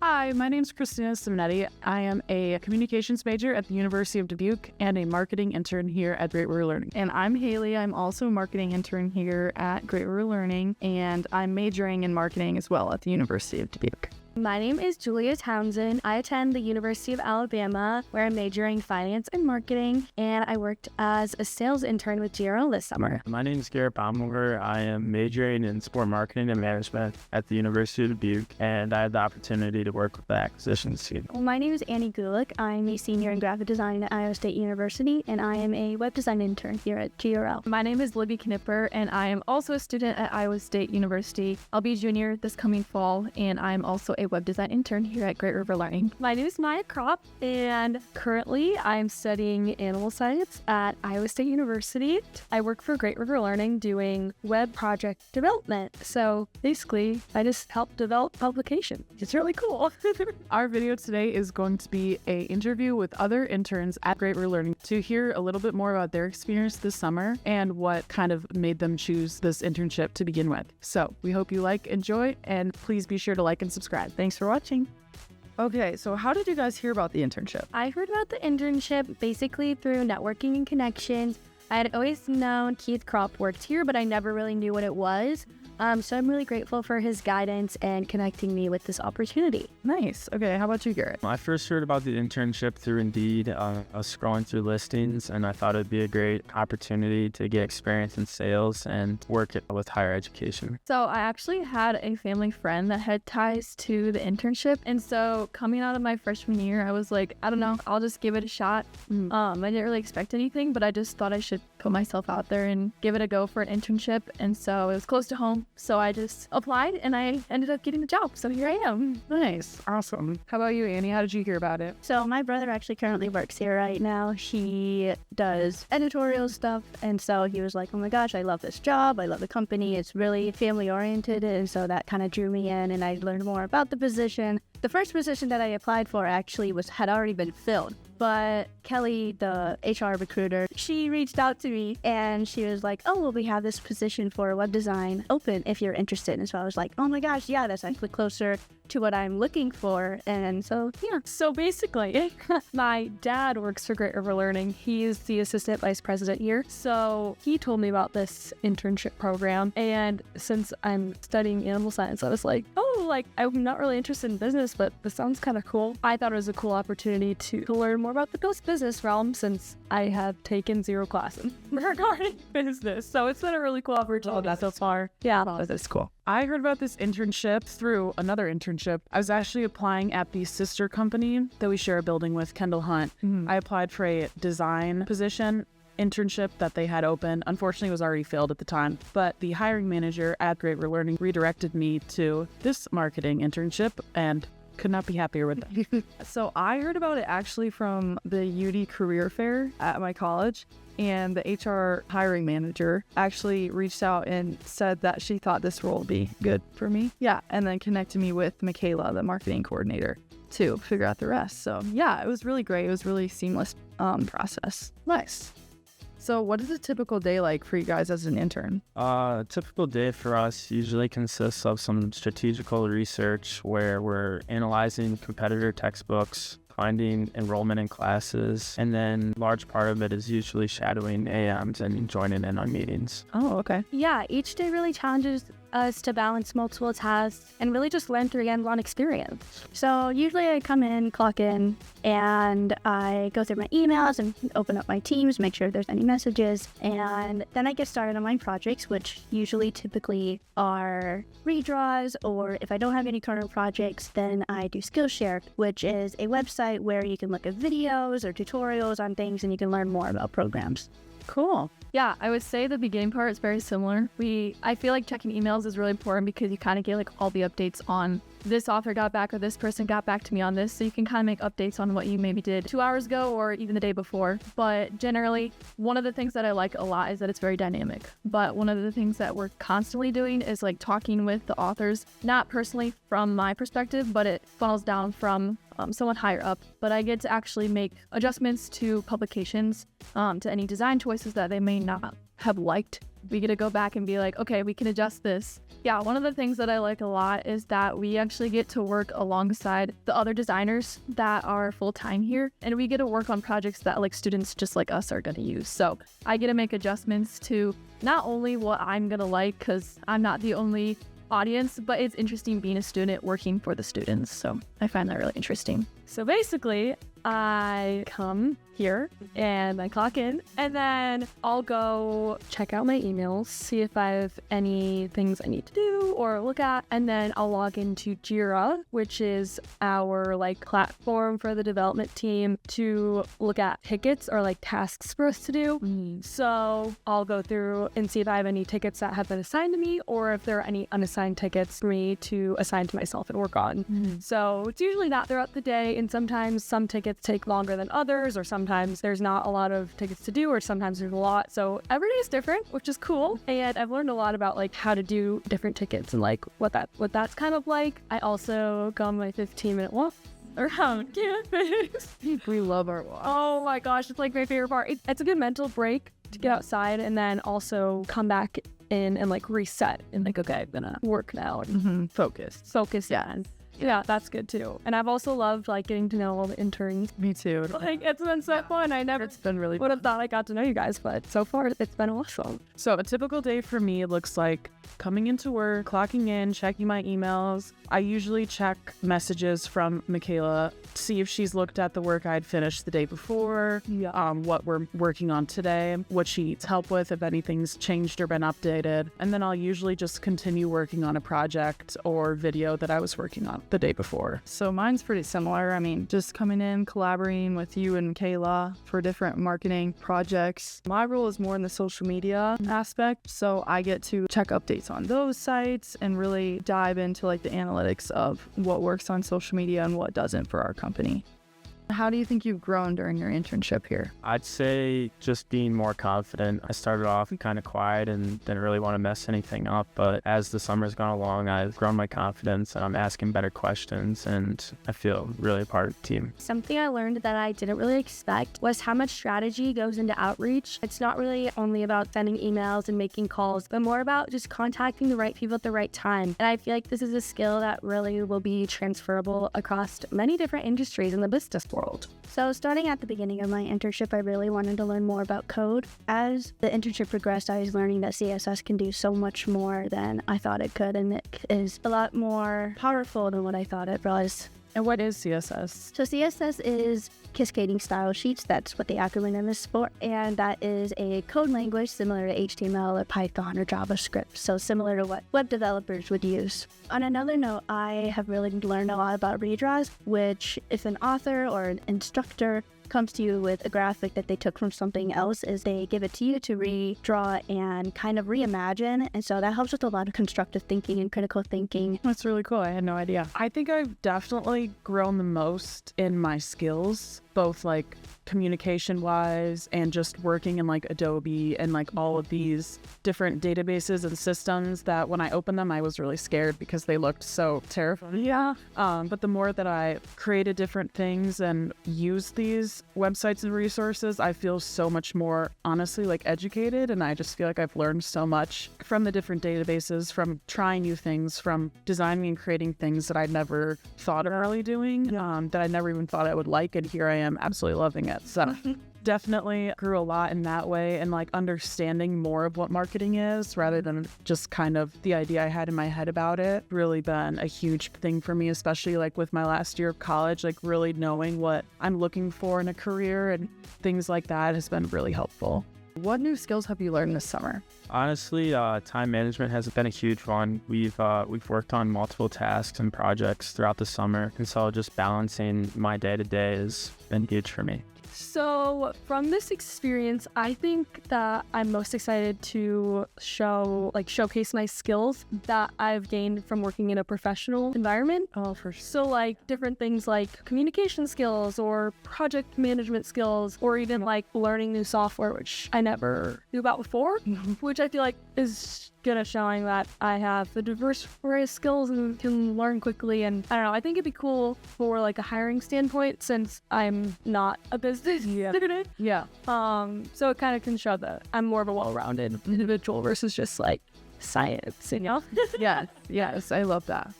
Hi, my name is Christina Simonetti. I am a communications major at the University of Dubuque and a marketing intern here at Great River Learning. And I'm Haley. I'm also a marketing intern here at Great River Learning, and I'm majoring in marketing as well at the University of Dubuque. My name is Julia Townsend. I attend the University of Alabama, where I'm majoring finance and marketing, and I worked as a sales intern with GRL this summer. My name is Garrett Baumhofer. I am majoring in sport marketing and management at the University of Dubuque, and I had the opportunity to work with the acquisitions team. My name is Annie Gulick. I'm a senior in graphic design at Iowa State University, and I am a web design intern here at GRL. My name is Libby Knipper, and I am also a student at Iowa State University. I'll be a junior this coming fall, and I'm also a web design intern here at Great River Learning. My name is Maya Kropp, and currently I'm studying animal science at Iowa State University. I work for Great River Learning doing web project development. So basically, I just help develop publications. It's really cool. Our video today is going to be an interview with other interns at Great River Learning to hear a little bit more about their experience this summer and what kind of made them choose this internship to begin with. So we hope you enjoy, and please be sure to like and subscribe. Thanks for watching. Okay, so how did you guys hear about the internship? I heard about the internship basically through networking and connections. I had always known Keith Kropp worked here, but I never really knew what it was. So I'm really grateful for his guidance and connecting me with this opportunity. Nice. Okay, how about you, Garrett? I first heard about the internship through Indeed. I was scrolling through listings, and I thought it'd be a great opportunity to get experience in sales and work with higher education. So I actually had a family friend that had ties to the internship, and so coming out of my freshman year, I was like, I don't know, I'll just give it a shot. I didn't really expect anything, but I just thought I should put myself out there and give it a go for an internship, and so it was close to home. So I just applied and I ended up getting the job. So here I am. Nice. Awesome. How about you, Annie? How did you hear about it? So my brother actually currently works here right now. He does editorial stuff. And so he was like, oh my gosh, I love this job. I love the company. It's really family oriented. And so that kind of drew me in, and I learned more about the position. The first position that I applied for actually had already been filled. But Kelly, the HR recruiter, she reached out to me and she was like, oh, well, we have this position for web design open if you're interested. And so I was like, oh my gosh, yeah, that's actually closer to what I'm looking for. And so, yeah. So basically, my dad works for Great River Learning. He is the assistant vice president here. So he told me about this internship program. And since I'm studying animal science, I was like, I'm not really interested in business, but this sounds kind of cool. I thought it was a cool opportunity to learn more about the business realm, since I have taken 0 classes regarding business. So it's been a really cool opportunity so far. Yeah, that's cool. I heard about this internship through another internship. I was actually applying at the sister company that we share a building with, Kendall Hunt. I applied for a design position internship that they had open. Unfortunately, it was already filled at the time, but the hiring manager at Great River Learning redirected me to this marketing internship, and could not be happier with it. So I heard about it actually from the UD career fair at my college, and the HR hiring manager actually reached out and said that she thought this role would be good for me. Yeah, and then connected me with Michaela, the marketing coordinator, to figure out the rest. So yeah, it was really great. It was really seamless process. Nice. So what is a typical day like for you guys as an intern? A typical day for us usually consists of some strategical research where we're analyzing competitor textbooks, finding enrollment in classes, and then large part of it is usually shadowing AMs and joining in on meetings. Oh, okay. Yeah, each day really challenges us to balance multiple tasks and really just learn through hands-on experience. So usually I come in, clock in, and I go through my emails and open up my Teams, make sure there's any messages, and then I get started on my projects, which usually typically are redraws, or if I don't have any current projects, then I do Skillshare, which is a website where you can look at videos or tutorials on things and you can learn more about programs. Cool. Yeah, I would say the beginning part is very similar. I feel like checking emails is really important because you kind of get all the updates on this author got back or this person got back to me on this. So you can kind of make updates on what you maybe did 2 hours ago or even the day before. But generally, one of the things that I like a lot is that it's very dynamic. But one of the things that we're constantly doing is talking with the authors, not personally from my perspective, but it funnels down from someone higher up. But I get to actually make adjustments to publications, to any design choices that they may not have liked We get to go back and be like, okay, we can adjust this. Yeah, one of the things that I like a lot is that we actually get to work alongside the other designers that are full-time here, and we get to work on projects that like students just like us are going to use. So I get to make adjustments to not only what I'm going to like, because I'm not the only audience, but it's interesting being a student working for the students. So I find that really interesting. So basically, I come here and I clock in, and then I'll go check out my emails, see if I have any things I need to do or look at, and then I'll log into Jira, which is our like platform for the development team to look at tickets or like tasks for us to do. So I'll go through and see if I have any tickets that have been assigned to me, or if there are any unassigned tickets for me to assign to myself and work on. So it's usually that throughout the day, and sometimes some tickets take longer than others, or sometimes there's not a lot of tickets to do, or sometimes there's a lot. So every day is different, which is cool. And I've learned a lot about like how to do different tickets and like what that's kind of like. I also go on my 15-minute walk around campus. We love our walk. Oh my gosh, it's like my favorite part. It's a good mental break to get outside and then also come back in and like reset and like, okay, I'm gonna work now and focus. Yeah, that's good too. And I've also loved like getting to know all the interns. Me too. Like it's been so fun. I never It's been really would have thought I got to know you guys, but so far it's been awesome. So a typical day for me looks like coming into work, clocking in, checking my emails. I usually check messages from Michaela, see if she's looked at the work I'd finished the day before, what we're working on today, what she needs help with, if anything's changed or been updated. And then I'll usually just continue working on a project or video that I was working on the day before. So mine's pretty similar. I mean, just coming in, collaborating with you and Kayla for different marketing projects. My role is more in the social media aspect, so I get to check updates on those sites and really dive into like the analytics of what works on social media and what doesn't for our company. How do you think you've grown during your internship here? I'd say just being more confident. I started off kind of quiet and didn't really want to mess anything up, but as the summer's gone along, I've grown my confidence and I'm asking better questions, and I feel really a part of the team. Something I learned that I didn't really expect was how much strategy goes into outreach. It's not really only about sending emails and making calls, but more about just contacting the right people at the right time. And I feel like this is a skill that really will be transferable across many different industries in the business world. So starting at the beginning of my internship, I really wanted to learn more about code. As the internship progressed, I was learning that CSS can do so much more than I thought it could, and it is a lot more powerful than what I thought it was. And what is CSS? So CSS is cascading style sheets. That's what the acronym is for. And that is a code language similar to HTML or Python or JavaScript. So similar to what web developers would use. On another note, I have really learned a lot about redraws, which if an author or an instructor comes to you with a graphic that they took from something else, is they give it to you to redraw and kind of reimagine. And so that helps with a lot of constructive thinking and critical thinking. That's really cool. I had no idea. I think I've definitely grown the most in my skills, both like communication wise and just working in like Adobe and like all of these different databases and systems that when I opened them, I was really scared because they looked so terrifying. Yeah. But the more that I created different things and used these websites and resources, I feel so much more honestly like educated, and I just feel like I've learned so much from the different databases, from trying new things, from designing and creating things that I'd never thought of really doing, that I never even thought I would like, and here I am absolutely loving it. So definitely grew a lot in that way, and like understanding more of what marketing is rather than just kind of the idea I had in my head about it. Really been a huge thing for me, especially like with my last year of college, like really knowing what I'm looking for in a career and things like that has been really helpful. What new skills have you learned this summer? Honestly, time management has been a huge one. We've worked on multiple tasks and projects throughout the summer, and so just balancing my day-to-day has been huge for me. So from this experience, I think that I'm most excited to showcase my skills that I've gained from working in a professional environment. Oh, for sure. So like different things like communication skills or project management skills, or even like learning new software, which I never knew about before, which I feel like is good at showing that I have the diverse array of skills and can learn quickly. And I don't know, I think it'd be cool for like a hiring standpoint since I'm not a business student. Yeah. So it kind of can show that I'm more of a well-rounded individual versus just like science, you know? Yes, I love that.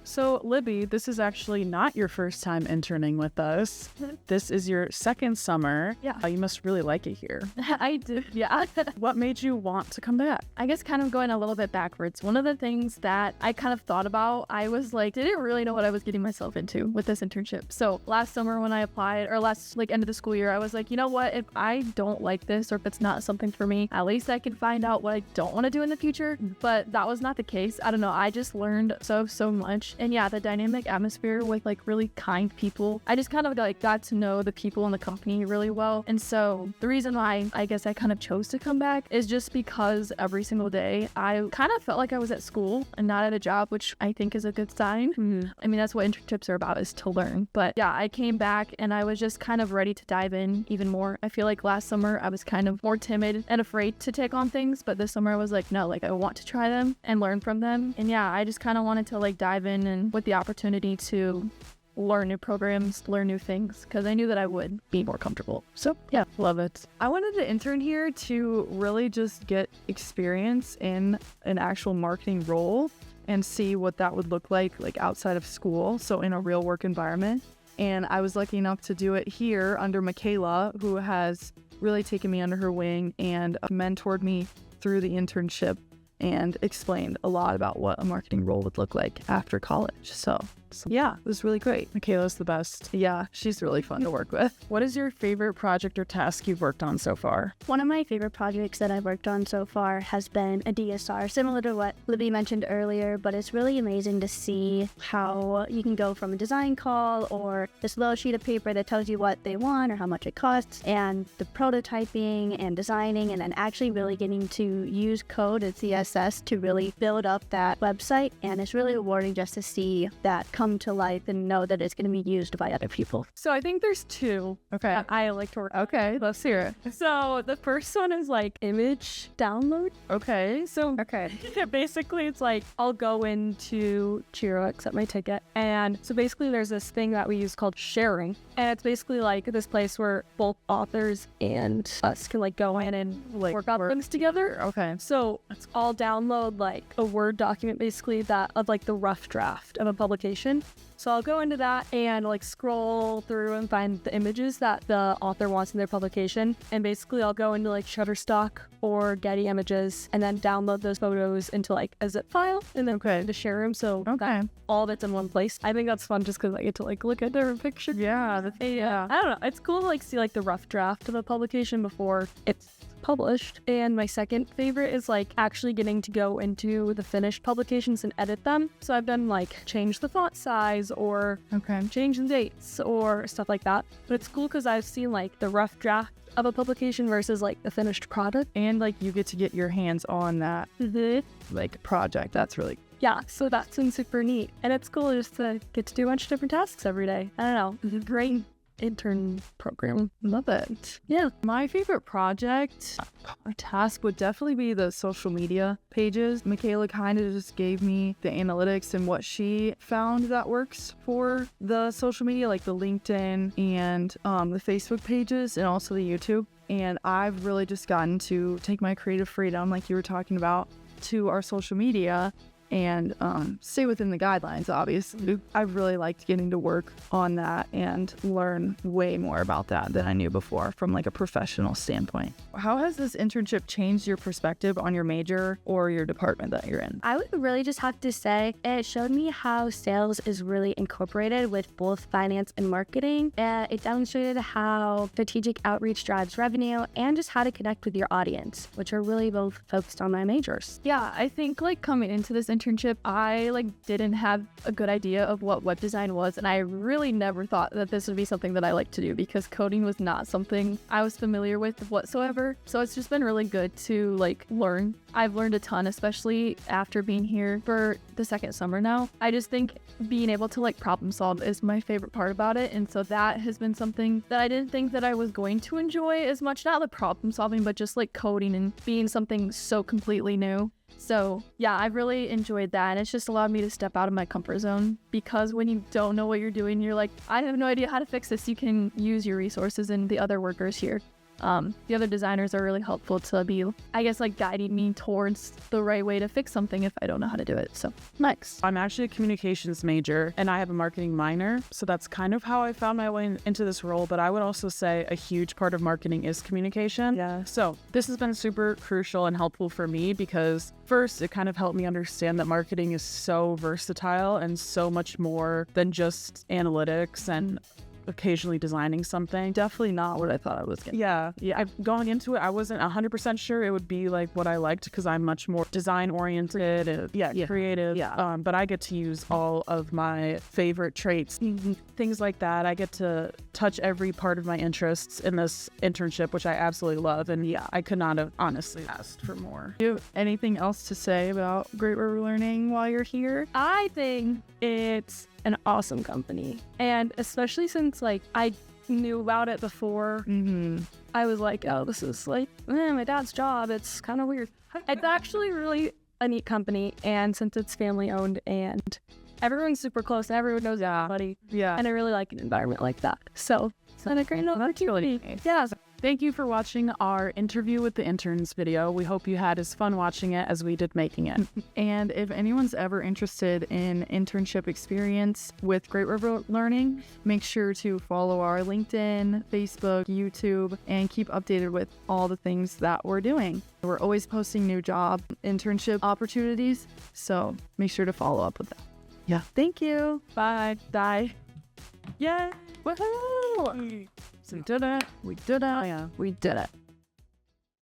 So, Libby, this is actually not your first time interning with us. This is your second summer. Yeah. You must really like it here. I do, yeah. What made you want to come back? I guess kind of going a little bit backwards. One of the things that I kind of thought about, I was like, didn't really know what I was getting myself into with this internship. So last summer when I applied, or last like end of the school year, I was like, you know what? If I don't like this or if it's not something for me, at least I can find out what I don't want to do in the future. But that was not the case. I don't know. I just learned so much. And yeah, the dynamic atmosphere with like really kind people. I just kind of like got to know the people in the company really well. And so the reason why I guess I kind of chose to come back is just because every single day I kind of felt like I was at school and not at a job, which I think is a good sign. I mean, that's what internships are about, is to learn. But yeah, I came back and I was just kind of ready to dive in even more. I feel like last summer I was kind of more timid and afraid to take on things, but this summer I was like, no, like I want to try them and learn from them. And yeah, I just kind of wanted to like dive in and with the opportunity to learn new programs, learn new things, because I knew that I would be more comfortable. So yeah, Love it. I wanted to intern here to really just get experience in an actual marketing role and see what that would look like outside of school, so in a real work environment. And I was lucky enough to do it here under Michaela, who has really taken me under her wing and mentored me through the internship and explained a lot about what a marketing role would look like after college. So yeah, it was really great. Michaela's the best. Yeah, she's really fun to work with. What is your favorite project or task you've worked on so far? One of my favorite projects that I've worked on so far has been a DSR, similar to what Libby mentioned earlier, but it's really amazing to see how you can go from a design call or this little sheet of paper that tells you what they want or how much it costs, and the prototyping and designing, and then actually really getting to use code and CSS to really build up that website. And it's really rewarding just to see that come to life and know that it's going to be used by other people. So I think there's two Okay. that I like to work on. Okay, let's hear it. So the first one is like image download. Okay. So Okay. basically it's like I'll go into Chiro, accept my ticket, and so basically there's this thing that we use called sharing, and it's basically like this place where both authors and us can like go in and like work on things together. Okay. So I'll download like a Word document basically that of like the rough draft of a publication. So I'll go into that and like scroll through and find the images that the author wants in their publication. And basically I'll go into like Shutterstock or Getty Images and then download those photos into like a zip file and then to share them. So that all that's in one place. I think that's fun just because I get to like look at different pictures. Yeah. Yeah. I don't know. It's cool to like see like the rough draft of a publication before it's published. And my second favorite is like actually getting to go into the finished publications and edit them. So I've done like change the font size or change the dates or stuff like that. But it's cool because I've seen like the rough draft of a publication versus like the finished product. And like you get to get your hands on that like project. That's really yeah, so that's been super neat. And it's cool just to get to do a bunch of different tasks every day. I don't know. It's a great intern program. love it. Yeah. My favorite project or task would definitely be the social media pages. Michaela kind of just gave me the analytics and what she found that works for the social media, like the LinkedIn and the Facebook pages and also the YouTube. And I've really just gotten to take my creative freedom, like you were talking about, to our social media and stay within the guidelines, obviously. I've really liked getting to work on that and learn way more about that than I knew before from like a professional standpoint. How has this internship changed your perspective on your major or your department that you're in? I would really just have to say it showed me how sales is really incorporated with both finance and marketing. It demonstrated how strategic outreach drives revenue and just how to connect with your audience, which are really both focused on my majors. Yeah, I think like coming into this internship, I like didn't have a good idea of what web design was, and I really never thought that this would be something that I like to do because coding was not something I was familiar with whatsoever. So it's just been really good to like learn. I've learned a ton, especially after being here for the second summer now. I just think being able to like problem solve is my favorite part about it, and so that has been something that I didn't think that I was going to enjoy as much. Not the problem solving, but just like coding and being something so completely new. So yeah, I've really enjoyed that, and it's just allowed me to step out of my comfort zone, because when you don't know what you're doing, you're like, I have no idea how to fix this. You can use your resources and the other workers here. The other designers are really helpful to be, I guess, like guiding me towards the right way to fix something if I don't know how to do it. So Nice. I'm actually a communications major and I have a marketing minor. So that's kind of how I found my way into this role. But I would also say a huge part of marketing is communication. Yeah. So this has been super crucial and helpful for me because first, it kind of helped me understand that marketing is so versatile and so much more than just analytics and occasionally designing something. Definitely not what I thought I was going to. Yeah. Going into it, I wasn't 100% sure it would be like what I liked because I'm much more design oriented and creative. Yeah. But I get to use all of my favorite traits, things like that. I get to touch every part of my interests in this internship, which I absolutely love. And I could not have honestly asked for more. Do you have anything else to say about Great River Learning while you're here? I think it's an awesome company, and especially since like I knew about it before, I was like, oh, this is like my dad's job. It's kind of weird. It's actually really a neat company, and since it's family owned and everyone's super close and everyone knows everybody, and I really like an environment like that. So it's been a great opportunity. Yeah. Thank you for watching our interview with the interns video. We hope you had as fun watching it as we did making it. And if anyone's ever interested in internship experience with Great River Learning, make sure to follow our LinkedIn, Facebook, YouTube, and keep updated with all the things that we're doing. We're always posting new job internship opportunities, so make sure to follow up with that. Yeah. Thank you. Bye. Bye. Yay. Woohoo! We did it. We did it. Yeah. We did it.